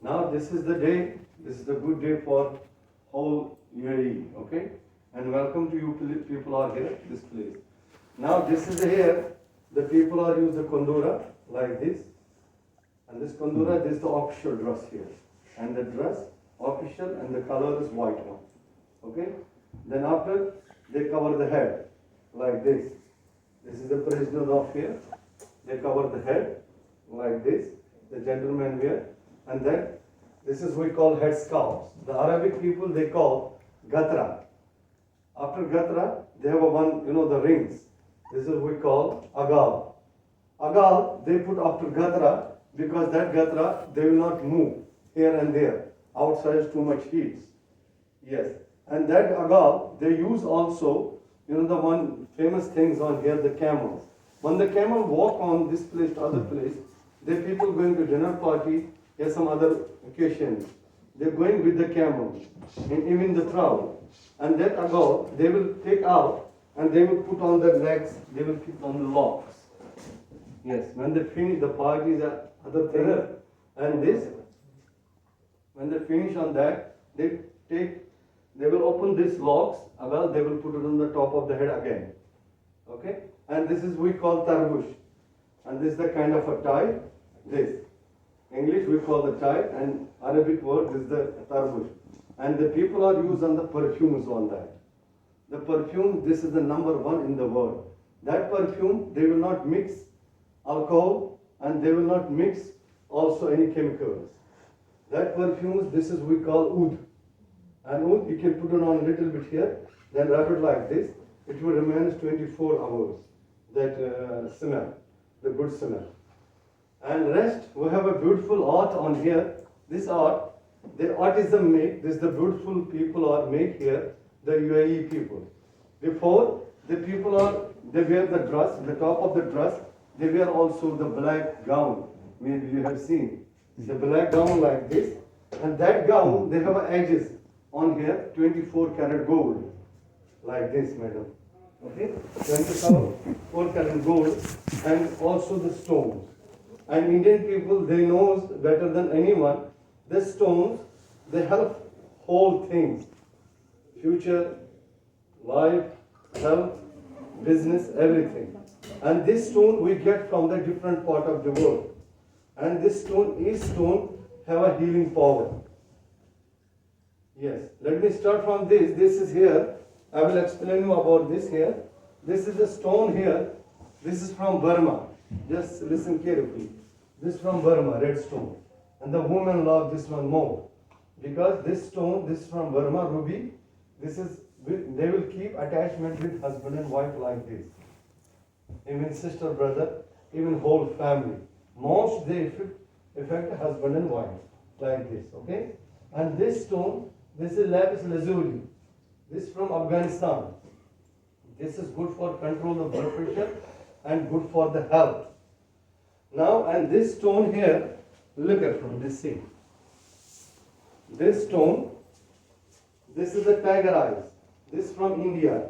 Now this is the day, this is the good day for whole UAE, okay? And welcome to you people are here, this place. Now this is here, the people are use the kondura like this. And this kondura, this is the official dress here. And the dress, official, and the color is white one. Okay? Then after, they cover the head like this. This is the president of here. They cover the head like this. The gentleman wear. And then, this is we call head scarves. The Arabic people, they call gatra. After gatra, they have a one, the rings. This is we call agal. Agal, they put after gatra because that gatra, they will not move here and there. Outside is too much heat. Yes. And that agal, they use also, the one famous things on here, the camels. When the camel walk on this place to other place, the people going to dinner party, or some other occasion, they're going with the camel, and even the travel. And that agal, they will take out, and they will put on their legs, they will keep on the locks. Yes, when they finish the parties, other thing, and this, when they finish on that, they will open these locks, they will put it on the top of the head again. Okay? And this is we call tarbush. And this is the kind of a tie, this. English we call the tie, and Arabic word is the tarbush. And the people are used on the perfumes on that. The perfume, this is the number one in the world. That perfume, they will not mix alcohol, and they will not mix also any chemicals. That perfume, this is we call oud. And oud, you can put it on a little bit here, then wrap it like this. It will remain 24 hours, that smell, the good smell. And rest, we have a beautiful art on here. This art, the artisan make, this the beautiful people are make here, the UAE people. Before, the people they wear the dress, the top of the dress, they wear also the black gown. Maybe you have seen. The black gown like this. And that gown, they have edges on here, 24 karat gold. Like this, madam. Okay? 24 karat gold. And also the stones. And Indian people, they know better than anyone, the stones, they help whole things. Future, life, health, business, everything. And this stone we get from the different part of the world. And this stone, each stone have a healing power. Yes, let me start from this. This is here. I will explain you about this here. This is a stone here. This is from Burma. Just listen carefully. This is from Burma, red stone. And the women love this one more. Because this stone, this is from Burma, ruby. This is, they will keep attachment with husband and wife like this. Even sister, brother, even whole family. Most they affect husband and wife like this, okay? And this stone, this is lapis lazuli. This is from Afghanistan. This is good for control of blood pressure and good for the health. Now, and this stone here, look at from this thing. This stone, this is the tiger eyes. This is from India.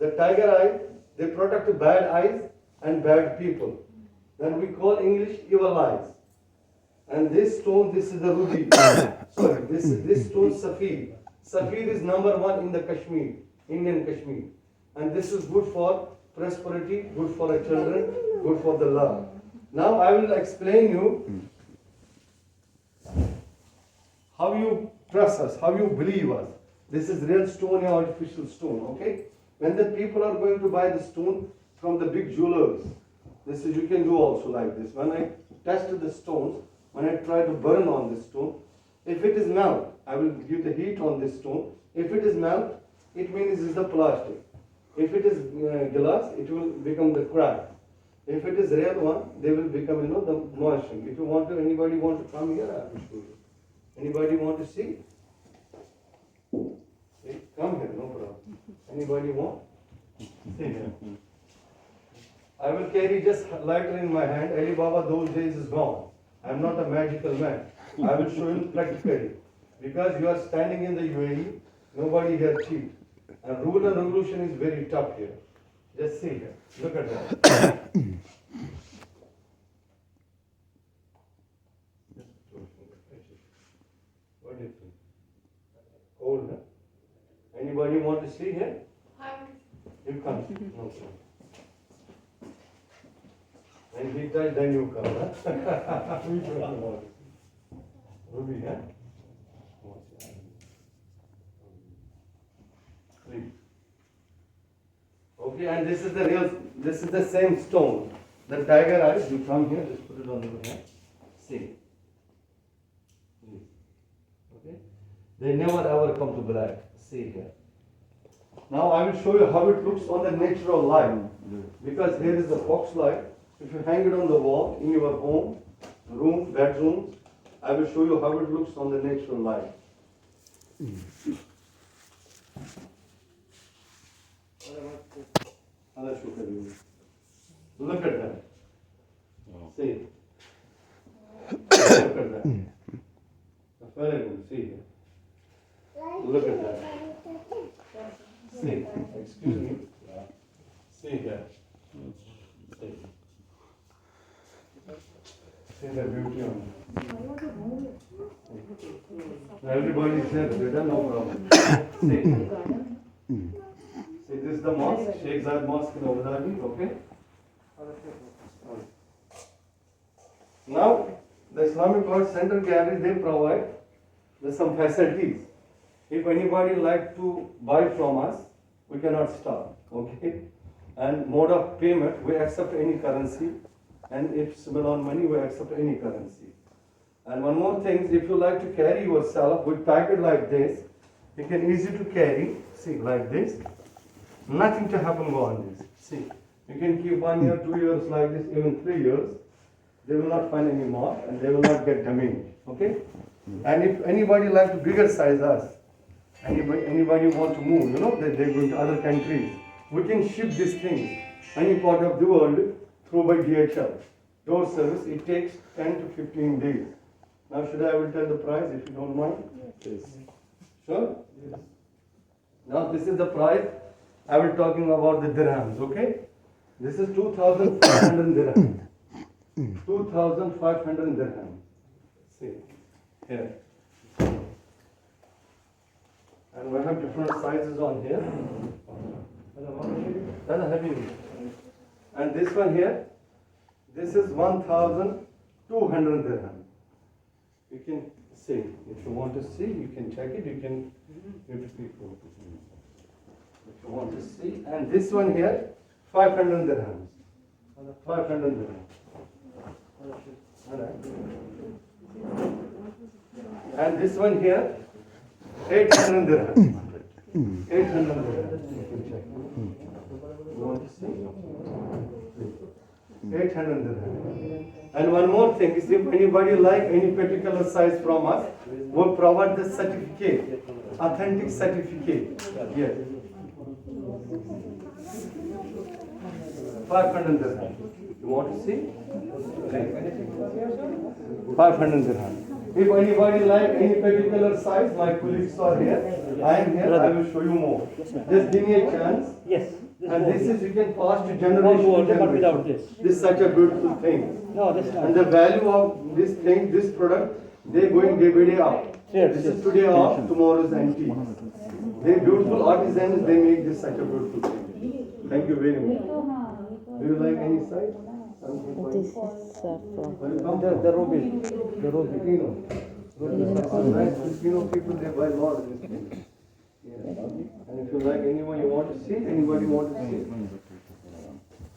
The tiger eye, they protect bad eyes and bad people. Then we call English evil eyes. And this stone, this is the ruby. Sorry, this stone Saphir. Saphir is number one in the Kashmir, Indian Kashmir. And this is good for prosperity, good for the children, good for the love. Now I will explain you how you trust us, how you believe us. This is real stone or artificial stone, okay? When the people are going to buy the stone from the big jewelers, this is, you can do also like this. When I tested the stones, when I try to burn on this stone, if it is melt, I will give the heat on this stone. If it is melt, it means it is the plastic. If it is glass, it will become the crack. If it is real one, they will become, the moisture. If you want to, anybody want to come here, I will show you. Anybody want to see? Hey, come here, no problem. Anybody want? See here. I will carry just lighter in my hand. Ali Baba, those days is gone. I am not a magical man. I will show you practically. Because you are standing in the UAE, nobody here cheat. And rule and revolution is very tough here. Just see here. Look at that. 33. Cold, huh? Anybody want to see here? You come. No, sir. When he touch, then you come, huh? Which one you want? Ruby, huh? Three. Okay, and this is the same stone. The tiger eyes, you come here, just put it on your hand. See. Okay? They never ever come to black. See here. Now I will show you how it looks on the natural light. Because here is the box light. If you hang it on the wall in your home, room, bedroom, I will show you how it looks on the natural light. Look at that. See. Look at that. Very good. See here. Look at that. See. Excuse me. See here. See. See the beauty on it. Now everybody is there. No problem. See. See, this is the mosque, Sheikh Zayed Mosque in Abu Dhabi, okay? Now, the Islamic Art Center Gallery, they provide some facilities. If anybody like to buy from us, we cannot stop, okay? And mode of payment, we accept any currency. And if similar on money, we accept any currency. And one more thing, if you like to carry yourself with packet like this, you can easy to carry, see, like this. Nothing to happen on this. See, you can keep 1 year, 2 years like this, even 3 years. They will not find any mark and they will not get damaged. Okay? And if anybody like to bigger size us, anybody want to move, they go to other countries, we can ship these things any part of the world through by DHL. Door service, it takes 10 to 15 days. Now should I will tell the price if you don't mind? Yes. Sure? Yes. Now this is the price. I will talking about the dirhams, okay? This is 2,500 dirhams. 2,500 dirhams. See, here. And we have different sizes on here. And this one here, this is 1,200 dirhams. You can see, if you want to see, you can check it, you can give to people. If you want to see, and this one here, 500 dirhams. 500 dirhams. And this one here, 800 dirhams. 800 dirhams. You can check. You want to see? 800 dirhams. And one more thing is, if anybody like any particular size from us, we'll provide the certificate, authentic certificate. Yes. 500 dirham. You want to see? 500 dirham. If anybody like any particular size, my colleagues are here. I am here. I will show you more. Just give me a chance. Yes. And this is you can pass to generation to generation. Without this. This is such a beautiful thing. No, that's not. And the value of this thing, this product, they going day by day up. Yes, This yes. is today off, tomorrow is empty. They beautiful artisans, they make this such a beautiful thing. Thank you very much. Do you like any size? This is from Where you come from? The ruby. The ruby. Filipino. Nice Filipino people, they buy a lot of this thing. Yeah. And if you like anyone you want to see, anybody want to see?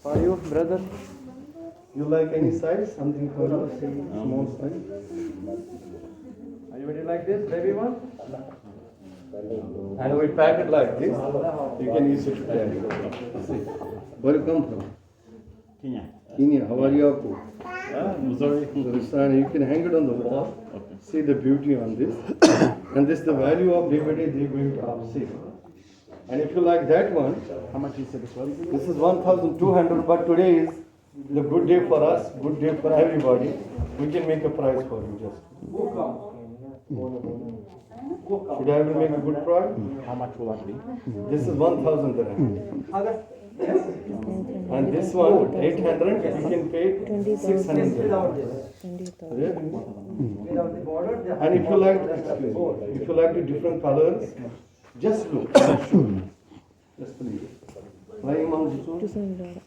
For you, brother? You like any size? Something for us, small size? Anybody like this, baby one? And we pack it like this. You can use it to carry. See. Where you come from? Kenya. Kenya. How are you? Missouri. Sorry, you can hang it on the wall. See the beauty on this. And this the value of day by day they going to up. See. And if you like that one, How much is this one? this is 1,200, but today is the good day for us, good day for everybody. We can make a price for you just. Should I will make a good price? How much will that be? This is 1,000 dirham. And this one, 800, you can pay 600. 20,000. Yeah. And if you like, excuse me, if you like the different colors, just look. Just please. Flying Manjutsu. 200.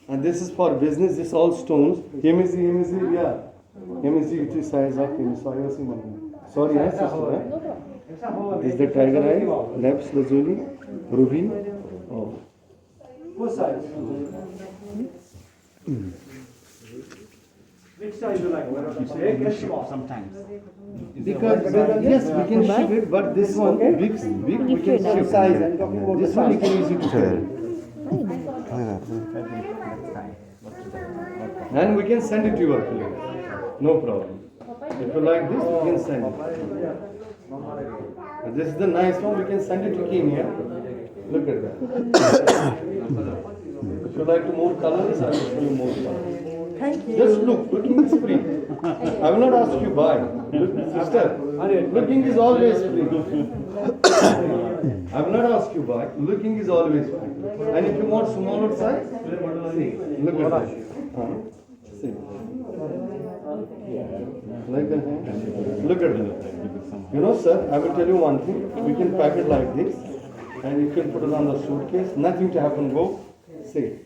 And this is for business, this all stones. Hemizi, yeah. Hemizi, it is size of Hemizi. Sorry, yes, sister. This is the tiger eye, lapis lazuli, ruby. Oh. What size? Which size you like? Big and small. Sometimes. Because, yes, we can ship it, but this one, big, we can ship. Size, I'm talking about This one you can easy to carry. And we can send it to your place. No problem. If you like this, we can send it. And this is the nice one, we can send it to Kenya. Look at that. If you like more colors, I will show you more colors. Thank you. Just look, looking is free. I will not ask you buy. Look, sister, looking is always free. I will not ask you buy. Looking is always free. And if you want smaller size, see, look at that. See. Like that. Look at that. You know, sir, I will tell you one thing. We can pack it like this, and you can put it on the suitcase. Nothing to happen. Go. See.